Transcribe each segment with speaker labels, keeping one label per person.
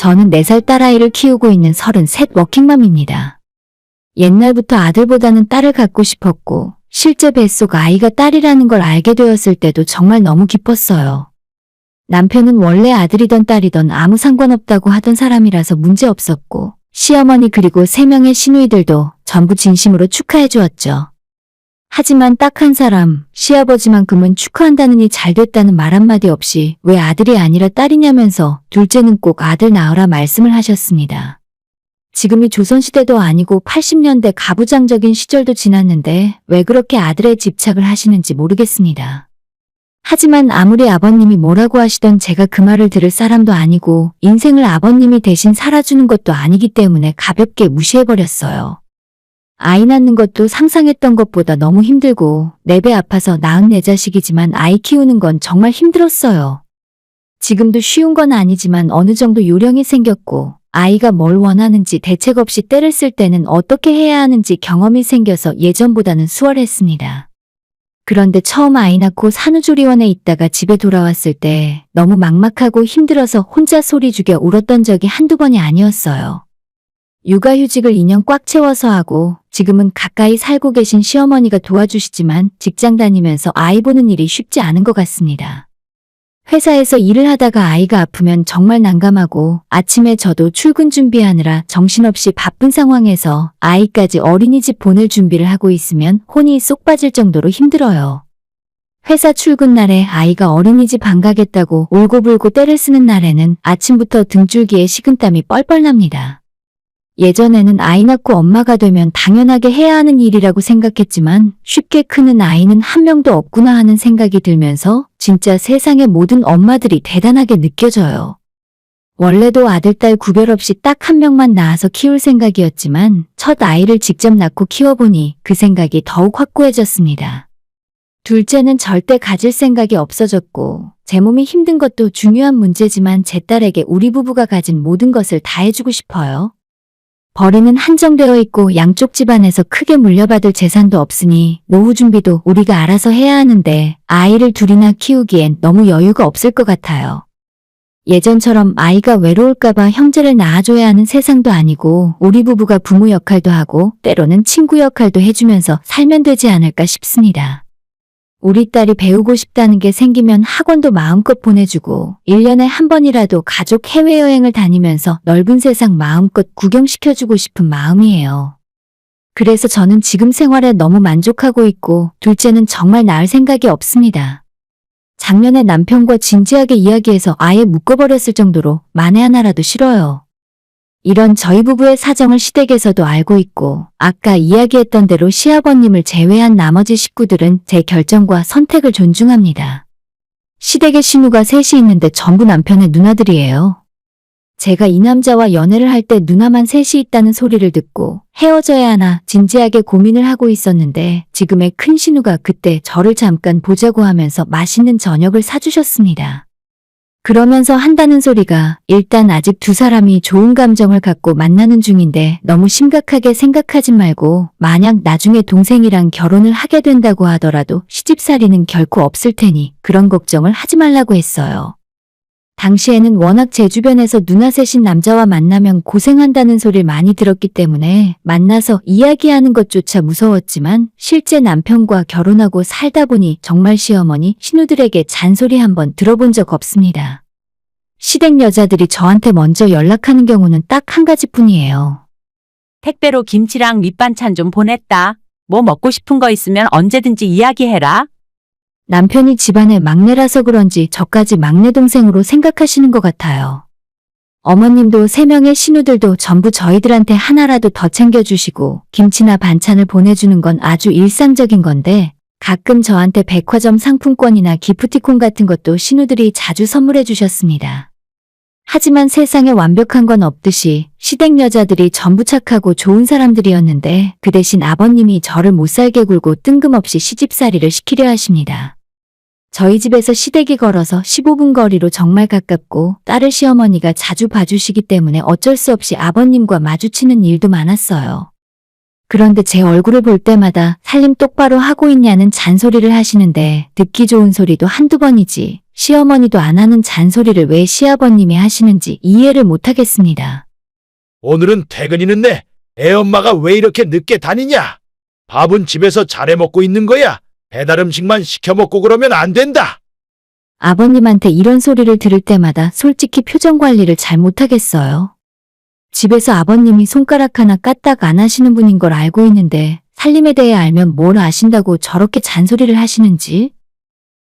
Speaker 1: 저는 4살 딸아이를 키우고 있는 33 워킹맘입니다. 옛날부터 아들보다는 딸을 갖고 싶었고 실제 뱃속 아이가 딸이라는 걸 알게 되었을 때도 정말 너무 기뻤어요. 남편은 원래 아들이던 딸이던 아무 상관없다고 하던 사람이라서 문제 없었고 시어머니 그리고 3명의 시누이들도 전부 진심으로 축하해 주었죠. 하지만 딱 한 사람, 시아버지만큼은 축하한다느니 잘 됐다는 말 한마디 없이 왜 아들이 아니라 딸이냐면서 둘째는 꼭 아들 낳으라 말씀을 하셨습니다. 지금이 조선시대도 아니고 80년대 가부장적인 시절도 지났는데 왜 그렇게 아들에 집착을 하시는지 모르겠습니다. 하지만 아무리 아버님이 뭐라고 하시던 제가 그 말을 들을 사람도 아니고 인생을 아버님이 대신 살아주는 것도 아니기 때문에 가볍게 무시해버렸어요. 아이 낳는 것도 상상했던 것보다 너무 힘들고 4배 아파서 낳은 내 자식이지만 아이 키우는 건 정말 힘들었어요. 지금도 쉬운 건 아니지만 어느 정도 요령이 생겼고 아이가 뭘 원하는지 대책 없이 때를 쓸 때는 어떻게 해야 하는지 경험이 생겨서 예전보다는 수월했습니다. 그런데 처음 아이 낳고 산후조리원에 있다가 집에 돌아왔을 때 너무 막막하고 힘들어서 혼자 소리 죽여 울었던 적이 한두 번이 아니었어요. 육아휴직을 2년 꽉 채워서 하고 지금은 가까이 살고 계신 시어머니가 도와주시지만 직장 다니면서 아이 보는 일이 쉽지 않은 것 같습니다. 회사에서 일을 하다가 아이가 아프면 정말 난감하고 아침에 저도 출근 준비하느라 정신없이 바쁜 상황에서 아이까지 어린이집 보낼 준비를 하고 있으면 혼이 쏙 빠질 정도로 힘들어요. 회사 출근 날에 아이가 어린이집 안 가겠다고 울고불고 떼를 쓰는 날에는 아침부터 등줄기에 식은땀이 뻘뻘 납니다. 예전에는 아이 낳고 엄마가 되면 당연하게 해야 하는 일이라고 생각했지만 쉽게 크는 아이는 한 명도 없구나 하는 생각이 들면서 진짜 세상의 모든 엄마들이 대단하게 느껴져요. 원래도 아들, 딸 구별 없이 딱 한 명만 낳아서 키울 생각이었지만 첫 아이를 직접 낳고 키워보니 그 생각이 더욱 확고해졌습니다. 둘째는 절대 가질 생각이 없어졌고 제 몸이 힘든 것도 중요한 문제지만 제 딸에게 우리 부부가 가진 모든 것을 다 해주고 싶어요. 벌이는 한정되어 있고 양쪽 집안에서 크게 물려받을 재산도 없으니 노후 준비도 우리가 알아서 해야 하는데 아이를 둘이나 키우기엔 너무 여유가 없을 것 같아요. 예전처럼 아이가 외로울까봐 형제를 낳아줘야 하는 세상도 아니고 우리 부부가 부모 역할도 하고 때로는 친구 역할도 해주면서 살면 되지 않을까 싶습니다. 우리 딸이 배우고 싶다는 게 생기면 학원도 마음껏 보내주고 1년에 한 번이라도 가족 해외여행을 다니면서 넓은 세상 마음껏 구경시켜주고 싶은 마음이에요. 그래서 저는 지금 생활에 너무 만족하고 있고 둘째는 정말 낳을 생각이 없습니다. 작년에 남편과 진지하게 이야기해서 아예 묶어버렸을 정도로 만에 하나라도 싫어요. 이런 저희 부부의 사정을 시댁에서도 알고 있고 아까 이야기했던 대로 시아버님을 제외한 나머지 식구들은 제 결정과 선택을 존중합니다. 시댁에 시누가 셋이 있는데 전부 남편의 누나들이에요. 제가 이 남자와 연애를 할 때 누나만 셋이 있다는 소리를 듣고 헤어져야 하나 진지하게 고민을 하고 있었는데 지금의 큰 시누가 그때 저를 잠깐 보자고 하면서 맛있는 저녁을 사주셨습니다. 그러면서 한다는 소리가 일단 아직 두 사람이 좋은 감정을 갖고 만나는 중인데 너무 심각하게 생각하지 말고 만약 나중에 동생이랑 결혼을 하게 된다고 하더라도 시집살이는 결코 없을 테니 그런 걱정을 하지 말라고 했어요. 당시에는 워낙 제 주변에서 누나 셋인 남자와 만나면 고생한다는 소리를 많이 들었기 때문에 만나서 이야기하는 것조차 무서웠지만 실제 남편과 결혼하고 살다 보니 정말 시어머니, 시누들에게 잔소리 한번 들어본 적 없습니다. 시댁 여자들이 저한테 먼저 연락하는 경우는 딱 한 가지뿐이에요.
Speaker 2: 택배로 김치랑 밑반찬 좀 보냈다. 뭐 먹고 싶은 거 있으면 언제든지 이야기해라.
Speaker 1: 남편이 집안의 막내라서 그런지 저까지 막내 동생으로 생각하시는 것 같아요. 어머님도 3명의 시누들도 전부 저희들한테 하나라도 더 챙겨주시고 김치나 반찬을 보내주는 건 아주 일상적인 건데 가끔 저한테 백화점 상품권이나 기프티콘 같은 것도 시누들이 자주 선물해 주셨습니다. 하지만 세상에 완벽한 건 없듯이 시댁 여자들이 전부 착하고 좋은 사람들이었는데 그 대신 아버님이 저를 못살게 굴고 뜬금없이 시집살이를 시키려 하십니다. 저희 집에서 시댁이 걸어서 15분 거리로 정말 가깝고 딸을 시어머니가 자주 봐주시기 때문에 어쩔 수 없이 아버님과 마주치는 일도 많았어요. 그런데 제 얼굴을 볼 때마다 살림 똑바로 하고 있냐는 잔소리를 하시는데 듣기 좋은 소리도 한두 번이지 시어머니도 안 하는 잔소리를 왜 시아버님이 하시는지 이해를 못하겠습니다.
Speaker 3: 오늘은 퇴근이는데 애 엄마가 왜 이렇게 늦게 다니냐? 밥은 집에서 잘해 먹고 있는 거야. 배달 음식만 시켜 먹고 그러면 안 된다.
Speaker 1: 아버님한테 이런 소리를 들을 때마다 솔직히 표정 관리를 잘 못하겠어요. 집에서 아버님이 손가락 하나 까딱 안 하시는 분인 걸 알고 있는데 살림에 대해 알면 뭘 아신다고 저렇게 잔소리를 하시는지.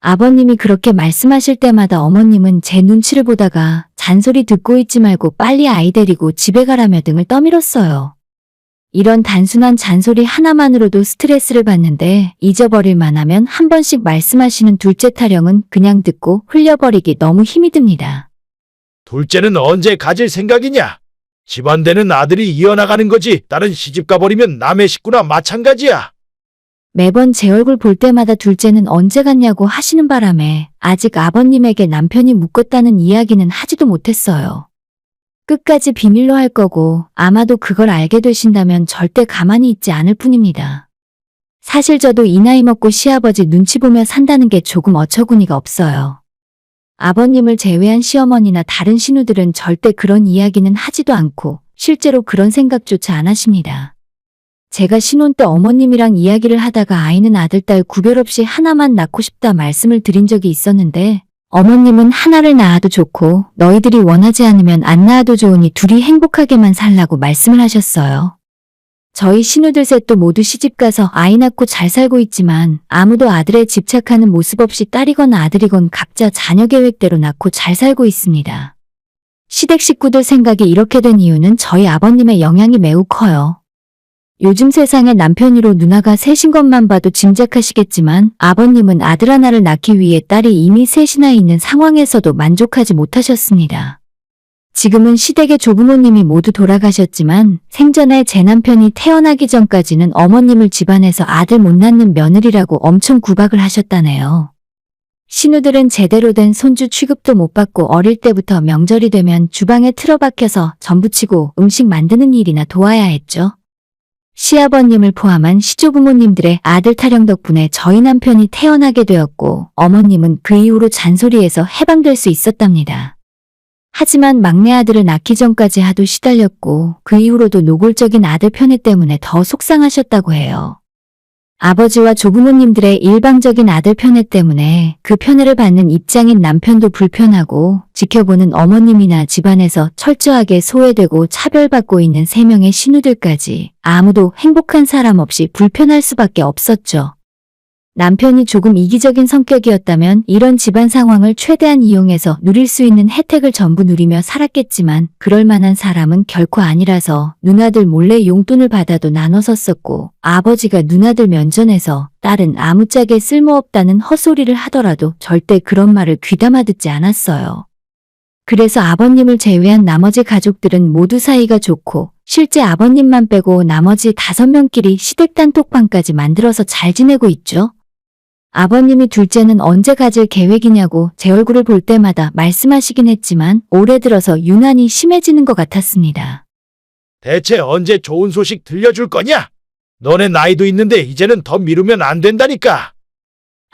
Speaker 1: 아버님이 그렇게 말씀하실 때마다 어머님은 제 눈치를 보다가 잔소리 듣고 있지 말고 빨리 아이 데리고 집에 가라며 등을 떠밀었어요. 이런 단순한 잔소리 하나만으로도 스트레스를 받는데 잊어버릴 만하면 한 번씩 말씀하시는 둘째 타령은 그냥 듣고 흘려버리기 너무 힘이 듭니다.
Speaker 3: 둘째는 언제 가질 생각이냐? 집안되는 아들이 이어나가는 거지. 딸은 시집 가버리면 남의 식구나 마찬가지야.
Speaker 1: 매번 제 얼굴 볼 때마다 둘째는 언제 갔냐고 하시는 바람에 아직 아버님에게 남편이 묻겠다는 이야기는 하지도 못했어요. 끝까지 비밀로 할 거고 아마도 그걸 알게 되신다면 절대 가만히 있지 않을 뿐입니다. 사실 저도 이 나이 먹고 시아버지 눈치 보며 산다는 게 조금 어처구니가 없어요. 아버님을 제외한 시어머니나 다른 신우들은 절대 그런 이야기는 하지도 않고 실제로 그런 생각조차 안 하십니다. 제가 신혼 때 어머님이랑 이야기를 하다가 아이는 아들, 딸 구별 없이 하나만 낳고 싶다 말씀을 드린 적이 있었는데 어머님은 하나를 낳아도 좋고 너희들이 원하지 않으면 안 낳아도 좋으니 둘이 행복하게만 살라고 말씀을 하셨어요. 저희 신우들 셋도 모두 시집가서 아이 낳고 잘 살고 있지만 아무도 아들에 집착하는 모습 없이 딸이건 아들이건 각자 자녀 계획대로 낳고 잘 살고 있습니다. 시댁 식구들 생각이 이렇게 된 이유는 저희 아버님의 영향이 매우 커요. 요즘 세상에 남편이로 누나가 셋인 것만 봐도 짐작하시겠지만 아버님은 아들 하나를 낳기 위해 딸이 이미 셋이나 있는 상황에서도 만족하지 못하셨습니다. 지금은 시댁의 조부모님이 모두 돌아가셨지만 생전에 제 남편이 태어나기 전까지는 어머님을 집안에서 아들 못 낳는 며느리라고 엄청 구박을 하셨다네요. 신우들은 제대로 된 손주 취급도 못 받고 어릴 때부터 명절이 되면 주방에 틀어박혀서 전부치고 음식 만드는 일이나 도와야 했죠. 시아버님을 포함한 시조부모님들의 아들 타령 덕분에 저희 남편이 태어나게 되었고 어머님은 그 이후로 잔소리에서 해방될 수 있었답니다. 하지만 막내 아들을 낳기 전까지 하도 시달렸고 그 이후로도 노골적인 아들 편애 때문에 더 속상하셨다고 해요. 아버지와 조부모님들의 일방적인 아들 편애 때문에 그 편애를 받는 입장인 남편도 불편하고 지켜보는 어머님이나 집안에서 철저하게 소외되고 차별받고 있는 3명의 신우들까지 아무도 행복한 사람 없이 불편할 수밖에 없었죠. 남편이 조금 이기적인 성격이었다면 이런 집안 상황을 최대한 이용해서 누릴 수 있는 혜택을 전부 누리며 살았겠지만 그럴 만한 사람은 결코 아니라서 누나들 몰래 용돈을 받아도 나눠서 썼고 아버지가 누나들 면전에서 딸은 아무짝에 쓸모없다는 헛소리를 하더라도 절대 그런 말을 귀담아 듣지 않았어요. 그래서 아버님을 제외한 나머지 가족들은 모두 사이가 좋고 실제 아버님만 빼고 나머지 5명끼리 시댁 단톡방까지 만들어서 잘 지내고 있죠. 아버님이 둘째는 언제 가질 계획이냐고 제 얼굴을 볼 때마다 말씀하시긴 했지만 올해 들어서 유난히 심해지는 것 같았습니다.
Speaker 3: 대체 언제 좋은 소식 들려줄 거냐? 너네 나이도 있는데 이제는 더 미루면 안 된다니까.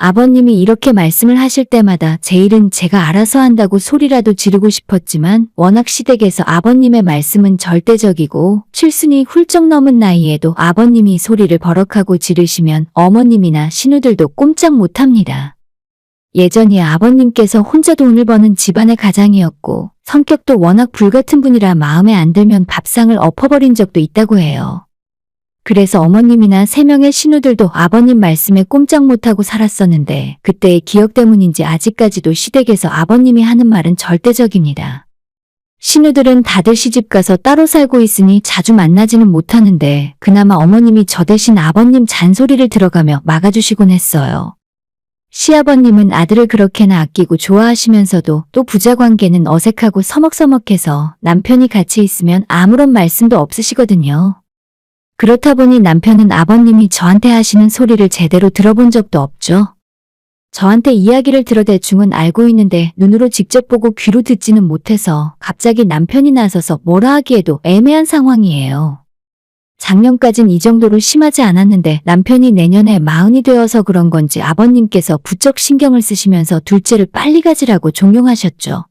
Speaker 1: 아버님이 이렇게 말씀을 하실 때마다 제 일은 제가 알아서 한다고 소리라도 지르고 싶었지만 워낙 시댁에서 아버님의 말씀은 절대적이고 칠순이 훌쩍 넘은 나이에도 아버님이 소리를 버럭하고 지르시면 어머님이나 신우들도 꼼짝 못합니다. 예전에 아버님께서 혼자 돈을 버는 집안의 가장이었고 성격도 워낙 불같은 분이라 마음에 안 들면 밥상을 엎어버린 적도 있다고 해요. 그래서 어머님이나 3명의 신우들도 아버님 말씀에 꼼짝 못하고 살았었는데 그때의 기억 때문인지 아직까지도 시댁에서 아버님이 하는 말은 절대적입니다. 신우들은 다들 시집가서 따로 살고 있으니 자주 만나지는 못하는데 그나마 어머님이 저 대신 아버님 잔소리를 들어가며 막아주시곤 했어요. 시아버님은 아들을 그렇게나 아끼고 좋아하시면서도 또 부자 관계는 어색하고 서먹서먹해서 남편이 같이 있으면 아무런 말씀도 없으시거든요. 그렇다 보니 남편은 아버님이 저한테 하시는 소리를 제대로 들어본 적도 없죠. 저한테 이야기를 들어 대충은 알고 있는데 눈으로 직접 보고 귀로 듣지는 못해서 갑자기 남편이 나서서 뭐라 하기에도 애매한 상황이에요. 작년까진 이 정도로 심하지 않았는데 남편이 내년에 40이 되어서 그런 건지 아버님께서 부쩍 신경을 쓰시면서 둘째를 빨리 가지라고 종용하셨죠.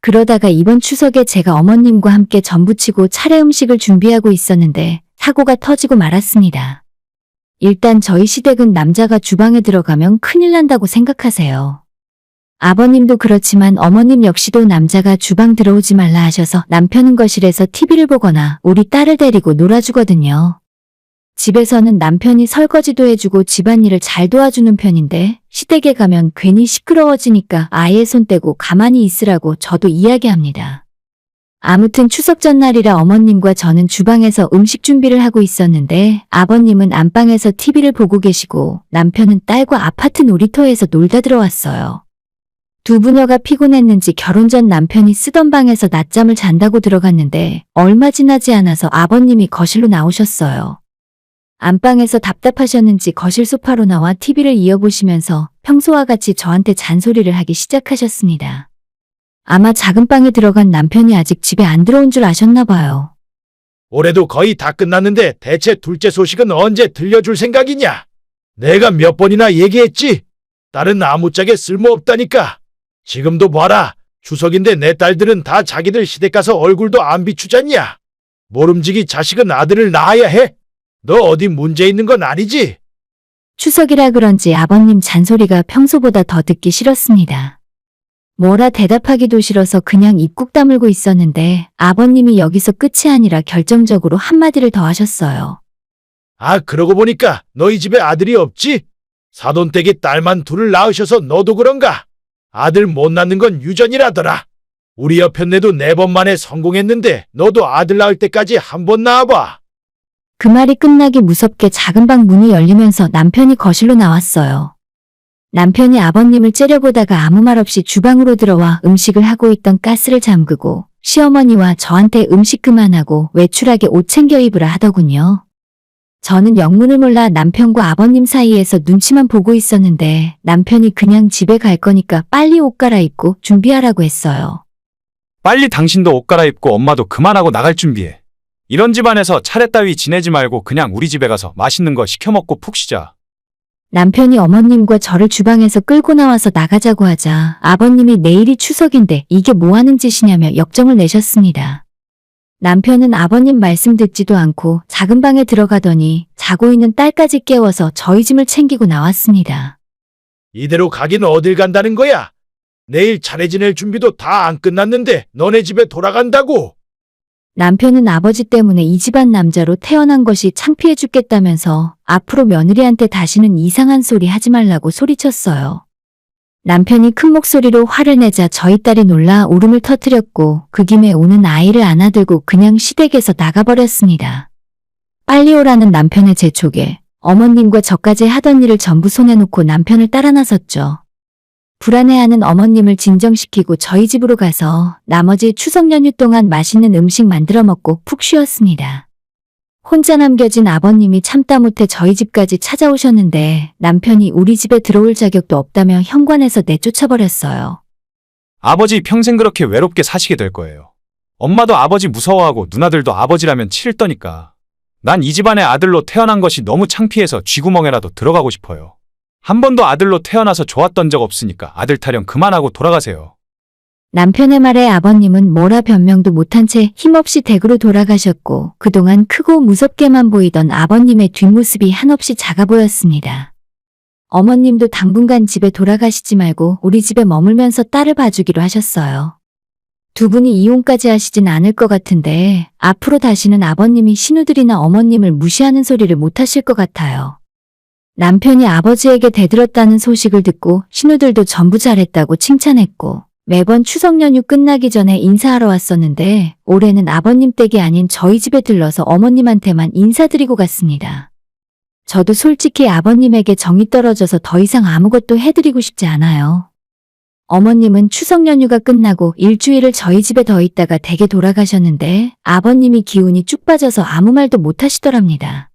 Speaker 1: 그러다가 이번 추석에 제가 어머님과 함께 전부치고 차례 음식을 준비하고 있었는데 사고가 터지고 말았습니다. 일단 저희 시댁은 남자가 주방에 들어가면 큰일 난다고 생각하세요. 아버님도 그렇지만 어머님 역시도 남자가 주방 들어오지 말라 하셔서 남편은 거실에서 TV를 보거나 우리 딸을 데리고 놀아주거든요. 집에서는 남편이 설거지도 해주고 집안일을 잘 도와주는 편인데 시댁에 가면 괜히 시끄러워지니까 아예 손 떼고 가만히 있으라고 저도 이야기합니다. 아무튼 추석 전날이라 어머님과 저는 주방에서 음식 준비를 하고 있었는데 아버님은 안방에서 TV를 보고 계시고 남편은 딸과 아파트 놀이터에서 놀다 들어왔어요. 두 부녀가 피곤했는지 결혼 전 남편이 쓰던 방에서 낮잠을 잔다고 들어갔는데 얼마 지나지 않아서 아버님이 거실로 나오셨어요. 안방에서 답답하셨는지 거실 소파로 나와 TV를 이어보시면서 평소와 같이 저한테 잔소리를 하기 시작하셨습니다. 아마 작은 방에 들어간 남편이 아직 집에 안 들어온 줄 아셨나 봐요.
Speaker 3: 올해도 거의 다 끝났는데 대체 둘째 소식은 언제 들려줄 생각이냐? 내가 몇 번이나 얘기했지? 딸은 아무짝에 쓸모없다니까. 지금도 봐라. 추석인데 내 딸들은 다 자기들 시댁 가서 얼굴도 안 비추잖냐. 모름지기 자식은 아들을 낳아야 해. 너 어디 문제 있는 건 아니지?
Speaker 1: 추석이라 그런지 아버님 잔소리가 평소보다 더 듣기 싫었습니다. 뭐라 대답하기도 싫어서 그냥 입 꾹 다물고 있었는데 아버님이 여기서 끝이 아니라 결정적으로 한마디를 더 하셨어요.
Speaker 3: 아, 그러고 보니까 너희 집에 아들이 없지? 사돈댁에 딸만 둘을 낳으셔서 너도 그런가? 아들 못 낳는 건 유전이라더라. 우리 여편네도 4번 만에 성공했는데 너도 아들 낳을 때까지 한 번 낳아봐.
Speaker 1: 그 말이 끝나기 무섭게 작은 방 문이 열리면서 남편이 거실로 나왔어요. 남편이 아버님을 째려보다가 아무 말 없이 주방으로 들어와 음식을 하고 있던 가스를 잠그고 시어머니와 저한테 음식 그만하고 외출하게 옷 챙겨 입으라 하더군요. 저는 영문을 몰라 남편과 아버님 사이에서 눈치만 보고 있었는데 남편이 그냥 집에 갈 거니까 빨리 옷 갈아입고 준비하라고 했어요.
Speaker 4: 빨리 당신도 옷 갈아입고 엄마도 그만하고 나갈 준비해. 이런 집안에서 차례 따위 지내지 말고 그냥 우리 집에 가서 맛있는 거 시켜 먹고 푹 쉬자.
Speaker 1: 남편이 어머님과 저를 주방에서 끌고 나와서 나가자고 하자 아버님이 내일이 추석인데 이게 뭐 하는 짓이냐며 역정을 내셨습니다. 남편은 아버님 말씀 듣지도 않고 작은 방에 들어가더니 자고 있는 딸까지 깨워서 저희 짐을 챙기고 나왔습니다.
Speaker 3: 이대로 가긴 어딜 간다는 거야? 내일 차례 지낼 준비도 다 안 끝났는데 너네 집에 돌아간다고?
Speaker 1: 남편은 아버지 때문에 이 집안 남자로 태어난 것이 창피해 죽겠다면서 앞으로 며느리한테 다시는 이상한 소리 하지 말라고 소리쳤어요. 남편이 큰 목소리로 화를 내자 저희 딸이 놀라 울음을 터뜨렸고 그 김에 우는 아이를 안아들고 그냥 시댁에서 나가버렸습니다. 빨리 오라는 남편의 재촉에 어머님과 저까지 하던 일을 전부 손에 놓고 남편을 따라 나섰죠. 불안해하는 어머님을 진정시키고 저희 집으로 가서 나머지 추석 연휴 동안 맛있는 음식 만들어 먹고 푹 쉬었습니다. 혼자 남겨진 아버님이 참다 못해 저희 집까지 찾아오셨는데 남편이 우리 집에 들어올 자격도 없다며 현관에서 내쫓아버렸어요.
Speaker 4: 아버지 평생 그렇게 외롭게 사시게 될 거예요. 엄마도 아버지 무서워하고 누나들도 아버지라면 치를 떠니까. 난 이 집안의 아들로 태어난 것이 너무 창피해서 쥐구멍에라도 들어가고 싶어요. 한 번도 아들로 태어나서 좋았던 적 없으니까 아들 타령 그만하고 돌아가세요.
Speaker 1: 남편의 말에 아버님은 뭐라 변명도 못한 채 힘없이 댁으로 돌아가셨고 그동안 크고 무섭게만 보이던 아버님의 뒷모습이 한없이 작아 보였습니다. 어머님도 당분간 집에 돌아가시지 말고 우리 집에 머물면서 딸을 봐주기로 하셨어요. 두 분이 이혼까지 하시진 않을 것 같은데 앞으로 다시는 아버님이 신우들이나 어머님을 무시하는 소리를 못 하실 것 같아요. 남편이 아버지에게 대들었다는 소식을 듣고 신우들도 전부 잘했다고 칭찬했고 매번 추석 연휴 끝나기 전에 인사하러 왔었는데 올해는 아버님 댁이 아닌 저희 집에 들러서 어머님한테만 인사드리고 갔습니다. 저도 솔직히 아버님에게 정이 떨어져서 더 이상 아무것도 해드리고 싶지 않아요. 어머님은 추석 연휴가 끝나고 일주일을 저희 집에 더 있다가 댁에 돌아가셨는데 아버님이 기운이 쭉 빠져서 아무 말도 못 하시더랍니다.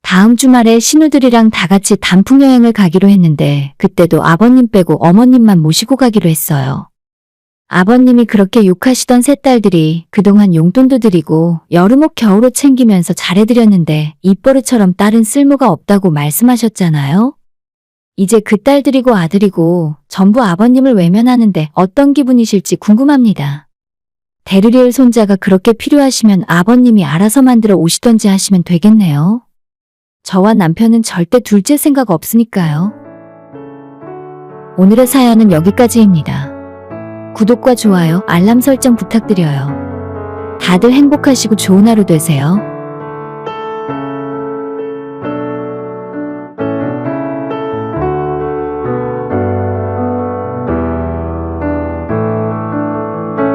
Speaker 1: 다음 주말에 신우들이랑 다 같이 단풍 여행을 가기로 했는데 그때도 아버님 빼고 어머님만 모시고 가기로 했어요. 아버님이 그렇게 욕하시던 세 딸들이 그동안 용돈도 드리고 여름옷 겨울옷 챙기면서 잘해드렸는데 입버릇처럼 딸은 쓸모가 없다고 말씀하셨잖아요? 이제 그 딸들이고 아들이고 전부 아버님을 외면하는데 어떤 기분이실지 궁금합니다. 데르리엘 손자가 그렇게 필요하시면 아버님이 알아서 만들어 오시던지 하시면 되겠네요. 저와 남편은 절대 둘째 생각 없으니까요. 오늘의 사연은 여기까지입니다. 구독과 좋아요, 알람 설정 부탁드려요. 다들 행복하시고 좋은 하루 되세요.